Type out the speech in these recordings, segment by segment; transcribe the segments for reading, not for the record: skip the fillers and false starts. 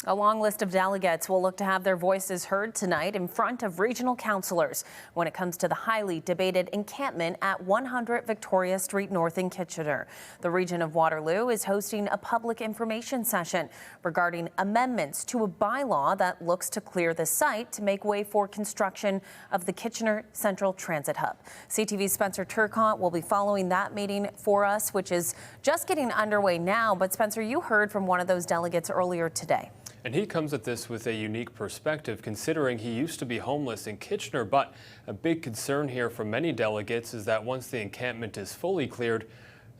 A long list of delegates will look to have their voices heard tonight in front of regional councillors when it comes to the highly debated encampment at 100 Victoria Street North in Kitchener. The region of Waterloo is hosting a public information session regarding amendments to a bylaw that looks to clear the site to make way for construction of the Kitchener Central Transit Hub. CTV's Spencer Turcotte will be following that meeting for us, which is just getting underway now. But Spencer, you heard from one of those delegates earlier today. And he comes at this with a unique perspective, considering he used to be homeless in Kitchener. But a big concern here for many delegates is that once the encampment is fully cleared,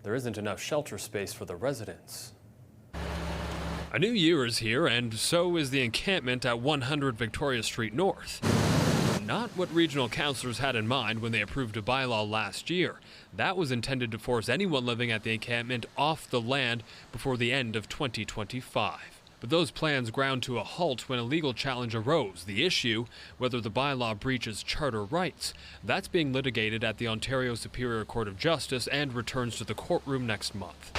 there isn't enough shelter space for the residents. A new year is here, and so is the encampment at 100 Victoria Street North. Not what regional councillors had in mind when they approved a bylaw last year. That was intended to force anyone living at the encampment off the land before the end of 2025. But those plans ground to a halt when a legal challenge arose. The issue, whether the bylaw breaches charter rights. That's being litigated at the Ontario Superior Court of Justice and returns to the courtroom next month.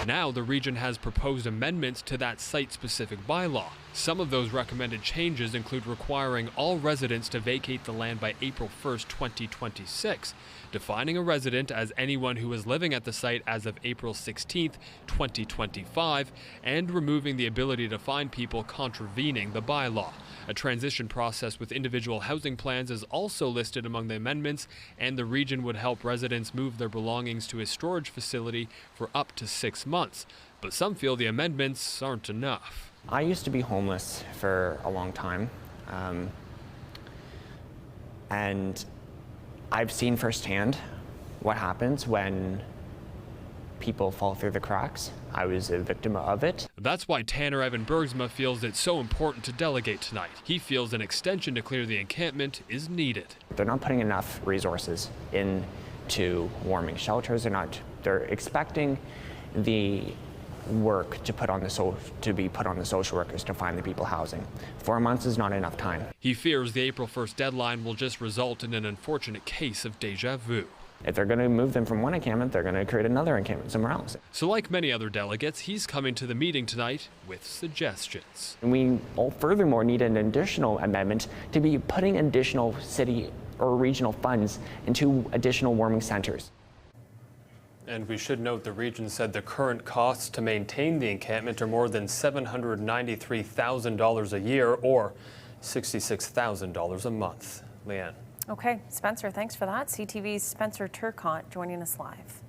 Now the region has proposed amendments to that site-specific bylaw. Some of those recommended changes include requiring all residents to vacate the land by April 1st, 2026, defining a resident as anyone who is living at the site as of April 16th, 2025, and removing the ability to fine people contravening the bylaw. A transition process with individual housing plans is also listed among the amendments, and the region would help residents move their belongings to a storage facility for up to 6 months. But some feel the amendments aren't enough. I used to be homeless for a long time, and I've seen firsthand what happens when people fall through the cracks. I was a victim of it. That's why Tanner Evan Bergsma feels it's so important to delegate tonight. He feels an extension to clear the encampment is needed. They're not putting enough resources into warming shelters. They're expecting the work to be put on the social workers to find the people housing. 4 months is not enough time. He fears the April 1st deadline will just result in an unfortunate case of deja vu. If they're going to move them from one encampment, they're going to create another encampment somewhere else. So like many other delegates, he's coming to the meeting tonight with suggestions. And we furthermore need an additional amendment to be putting additional city or regional funds into additional warming centers. And we should note the region said the current costs to maintain the encampment are more than $793,000 a year, or $66,000 a month. Leanne. Okay, Spencer, thanks for that. CTV's Spencer Turcotte joining us live.